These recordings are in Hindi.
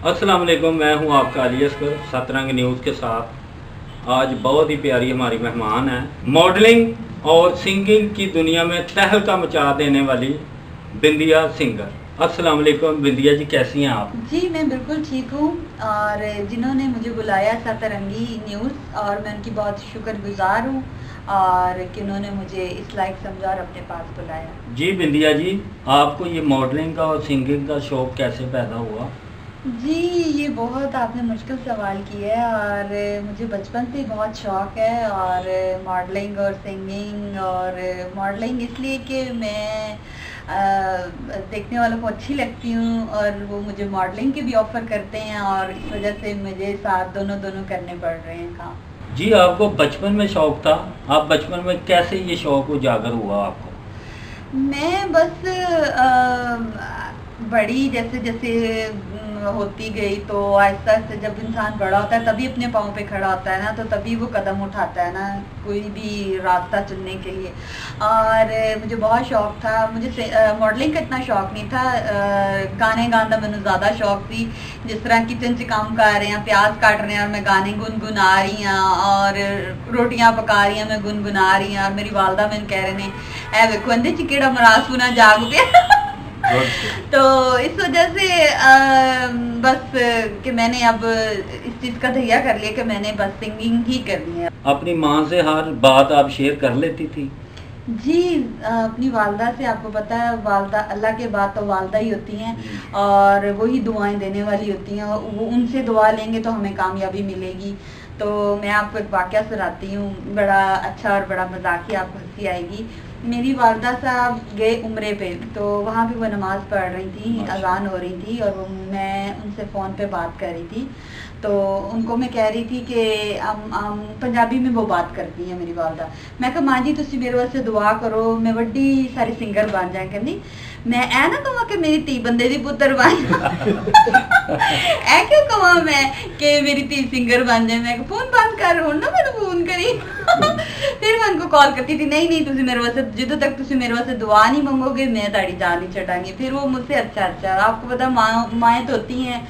अस्सलाम वालेकुम, मैं हूं आपका अली असगर सतरंग न्यूज़ के साथ। आज बहुत ही प्यारी हमारी मेहमान हैं। मॉडलिंग और सिंगिंग की दुनिया में तहलका मचा देने वाली बिंदिया सिंगर। अस्सलाम वालेकुम बिंदिया जी, कैसी हैं आप? जी, मैं बिल्कुल ठीक हूँ। और जिन्होंने मुझे बुलाया सतरंगी न्यूज़, और मैं उनकी बहुत शुक्रगुज़ार हूँ और कि उन्होंने मुझे इस लायक समझा और अपने पास बुलाया। जी बिंदिया जी, आपको ये मॉडलिंग का और सिंगिंग का शौक़ कैसे पैदा हुआ? जी, ये बहुत आपने मुश्किल सवाल किया है। और मुझे बचपन से ही बहुत शौक़ है और मॉडलिंग और सिंगिंग। और मॉडलिंग इसलिए कि मैं देखने वालों को अच्छी लगती हूँ और वो मुझे मॉडलिंग के भी ऑफ़र करते हैं और इस वजह से मुझे साथ दोनों करने पड़ रहे हैं काम। जी, आपको बचपन में शौक़ था। आप बचपन में कैसे ये शौक़ उजागर हुआ आपको? मैं बस बड़ी जैसे-जैसे होती गई तो आहिस्ता-आहिस्ता जब इंसान बड़ा होता है तभी अपने पाँव पे खड़ा होता है ना, तो तभी वो कदम उठाता है ना, कोई भी रास्ता चुनने के लिए। और मुझे बहुत शौक़ था। मुझे मॉडलिंग का इतना शौक़ नहीं था। गाने गाने का मैनू ज़्यादा शौक़ थी। जिस तरह किचन च काम कर रहे हैं, प्याज काट रहे हैं और मैं गाने गुनगुना रही हाँ, और रोटियां पका रही हैं मैं गुनगुना रही हाँ, और मेरी वालदा मैनू कह रहे हैं ए वेखो इहदे च केड़ा मरासपूना जाग पिया। तो इस वजह से बस कि मैंने अब इस चीज़ का दहिया कर लिया कि मैंने बस सिंगिंग ही करनी है। अपनी माँ से हर बात आप शेयर कर लेती थी? जी, अपनी वालदा से, आपको पता है वालदा अल्लाह के बाद तो वालदा ही होती हैं और वही दुआएं देने वाली होती हैं। वो उनसे दुआ लेंगे तो हमें कामयाबी मिलेगी। तो मैं आपको एक वाक़या सुनाती हूँ, बड़ा अच्छा और बड़ा मज़ाकिया, आपको हंसी आएगी। मेरी वालदा साहब गए उम्रे पे, तो वहाँ पे वो नमाज़ पढ़ रही थी, अज़ान हो रही थी और मैं उनसे फ़ोन पे बात कर रही थी। तो उनको मैं कह रही थी कि पंजाबी में वो बात करती हैं मेरी वालदा। मैं कहा माँ जी तुसी मेरे वास्ते दुआ करो, मैं वड्डी सारी सिंगर बन जाए। कहंदी मैं ऐ ना कहां कि मेरी धी बंदे दी पुत्तर बन ऐ क्यों कहां मैं कि मेरी धी सिंगर बन जाए। मैं फोन बंद कर, हुण ना मैनू फोन करी। फिर मैं उनको कॉल करती थी, नहीं नहीं तुसी मेरे वास्ते जिद्दों तक तुसी मेरे वास्ते दुआ नहीं मंगोगे मैं ताड़ी जान नहीं छड़ांगी। फिर वो मुझसे अच्छा, आपको पता माएँ तो होती हैं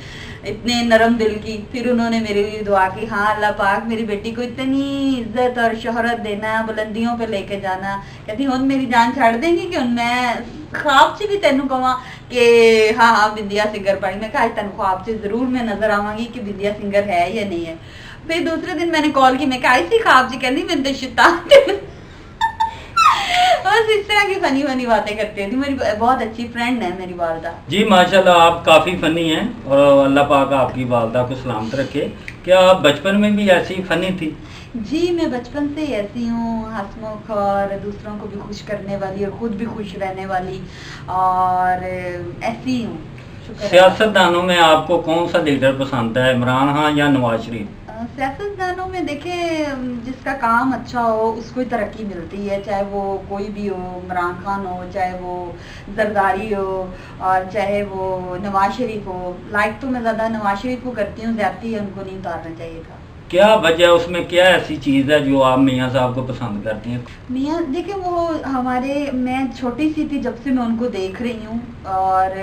इतने नरम दिल की। फिर उन्होंने मेरे लिए दुआ की, हाँ अल्लाह पाक मेरी बेटी को इतनी इज्जत और शोहरत देना, बुलंदियों पे लेके जाना। कहती हुण मेरी जान छड़ देंगी कि हुण मैं ख्वाब च भी तेनू कहां कि हाँ हाँ बिंदिया सिंगर बनी। मैं कहा तेन ख्वाब च जरूर मैं नजर आवांगी कि बिंदिया सिंगर है या नहीं है। फिर दूसरे दिन मैंने कॉल की, मैं कहा आई सी ख्वाब च, कहती मैंने तो शैतान बस इस तरह की फनी फनी बातें करती थी। मेरी बहुत अच्छी फ्रेंड है मेरी वालदा। जी माशाल्लाह, आप काफ़ी फ़नी हैं और अल्लाह पाक आपकी वालदा को सलामत रखे। क्या आप बचपन में भी ऐसी फ़नी थी? जी, मैं बचपन से ही ऐसी हूँ, हंसमुख और दूसरों को भी खुश करने वाली और खुद भी खुश रहने वाली, और ऐसी ही हूँ। सियासतदानों में आपको कौन सा लीडर पसंद है, इमरान खान या नवाज शरीफ? सियासतदानों में देखिए, जिसका काम अच्छा हो उसको ही तरक्की मिलती है, चाहे वो कोई भी हो, इमरान खान हो, चाहे वो जरदारी हो, और चाहे वो नवाज शरीफ हो। लाइक तो मैं ज़्यादा नवाज शरीफ को करती हूँ, ज़्यादती है उनको नहीं उतारना चाहिए था। क्या वजह, उसमें क्या ऐसी चीज़ है जो आप मियाँ साहब को पसंद करती हैं? मियाँ देखिए, वो हमारे, मैं छोटी सी थी जब से मैं उनको देख रही हूँ, और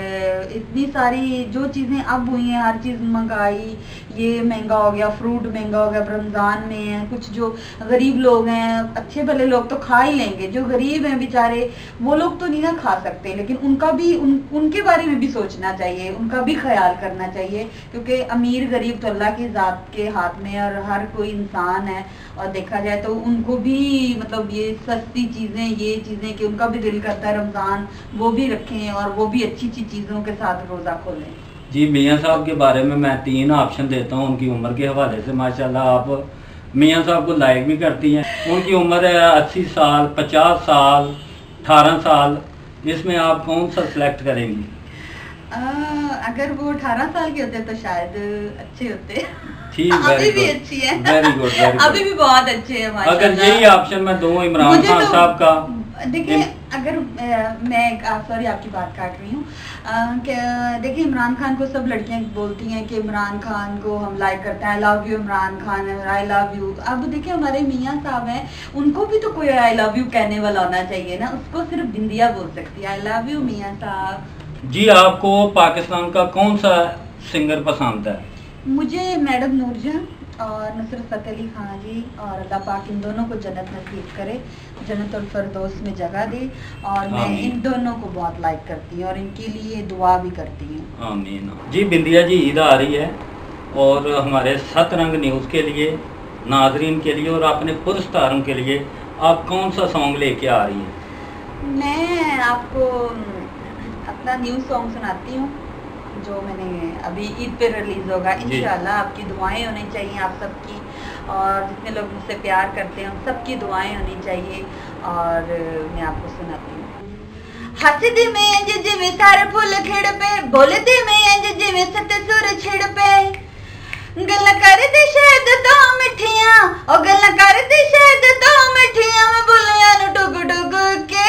इतनी सारी जो चीज़ें अब हुई हैं, हर चीज़ महंगाई, ये महंगा हो गया, फ्रूट महंगा हो गया, रमज़ान में है, कुछ जो गरीब लोग हैं, अच्छे भले लोग तो खा ही लेंगे, जो गरीब हैं बेचारे वो लोग तो नहीं ना खा सकते, लेकिन उनका भी उनके बारे में भी सोचना चाहिए, उनका भी ख्याल करना चाहिए, क्योंकि अमीर गरीब तो अल्लाह की ज़ात के हाथ में और हर कोई इंसान है। और देखा जाए तो उनको भी मतलब ये सस्ती चीज़ें, ये चीज़ें कि उनका भी दिल करता है रमज़ान वो भी रखें और वो भी अच्छी अच्छी चीज़ों के साथ रोज़ा खोलें। जी, मियाँ साहब के बारे में मैं 3 ऑप्शन देता हूँ। उनकी उम्र के हवाले से माशाल्लाह आप मियाँ साहब को लाइक भी करती हैं। उनकी उम्र है 80 साल, 50 साल, 18 साल। इसमें आप कौन सा सिलेक्ट करेंगी? अगर वो 18 साल के होते तो शायद अच्छे होते। ठीक, अभी भी अच्छी है। Very good, very good. अभी भी बहुत अच्छे हैं माशाल्लाह। अगर यही ऑप्शन मैं दूँ इमरान खान साहब का, देखिए अगर मैं सॉरी आपकी बात काट रही हूँ, देखिए इमरान खान को सब लड़कियां बोलती हैं कि इमरान खान को हम लाइक करते हैं, आई love you Imran Khan, I love you. अब देखिए हमारे मियाँ साहब हैं, उनको भी तो कोई आई लव यू कहने वाला होना चाहिए ना, उसको सिर्फ बिंदिया बोल सकती है आई लव यू मियाँ साहब। जी, आपको पाकिस्तान का कौन सा सिंगर पसंद है? मुझे मैडम नूरजहां और नुसरत फ़तेह अली खान जी, और अल्लाह पाक इन दोनों को जन्नत नसीब करे, जन्नतुल फिरदौस में जगह दे। और मैं आमीन। इन दोनों को बहुत लाइक करती हूँ और इनके लिए दुआ भी करती हूँ। आमीन। जी बिंदिया जी, ईद आ रही है और हमारे सतरंग न्यूज़ के लिए, नाजरीन के लिए और अपने पुरस्कारों के लिए आप कौन सा सॉन्ग लेके आ रही हैं? मैं आपको अपना न्यू सॉन्ग सुनाती हूँ जो मैंने अभी ईद पे रिलीज होगा जी। इंशाल्लाह। आपकी दुआएं होनी चाहिए आप सबकी, और जितने लोग मुझसे प्यार करते हैं उन सबकी दुआएं होनी चाहिए। और मैं आपको सुनाती हूँ। हंसदी में इंज जिवें सारे फुल खिड़ पे, बोलदी में इंज जिवें सत सुर छिड़ पे, गल्लां करदी शायद तो मिठियां, ओ गल्लां करदी शायद तो मिठियां, मैं बोलियां नु टुग टुग के,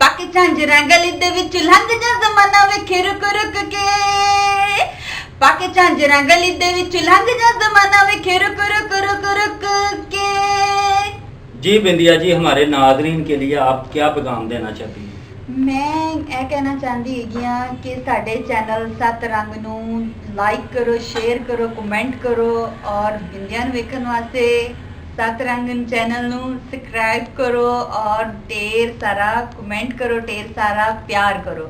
पाके झांजरां गली दे विच लंघ जा ज़माना वेखे रुक रुक के, पाके झांजरां गली दे विच लंघ जा ज़माना वेखे रुक रुक रुक रुक के। जी बिंदिया जी, हमारे नाजरीन के लिए आप क्या पैगाम देना चाहती हैं? मैं ਇਹ ਕਹਿਣਾ ਚਾਹੁੰਦੀ ਹੈਗੀ ਆ ਕਿ ਸਾਡੇ ਚੈਨਲ ਸੱਤ ਰੰਗ ਨੂੰ ਲਾਈਕ ਕਰੋ, ਸ਼ੇਅਰ ਕਰੋ, ਕਮੈਂਟ ਕਰੋ, ਔਰ ਬਿੰਦੀਆਂ ਨੂੰ ਵੇਖਣ ਵਾਸਤੇ ਸੱਤ ਰੰਗ ਚੈਨਲ ਨੂੰ ਸਬਸਕ੍ਰਾਈਬ ਕਰੋ, ਔਰ ਢੇਰ ਸਾਰਾ ਕਮੈਂਟ ਕਰੋ, ਢੇਰ ਸਾਰਾ ਪਿਆਰ ਕਰੋ।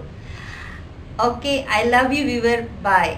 Okay, I love you viewer, bye.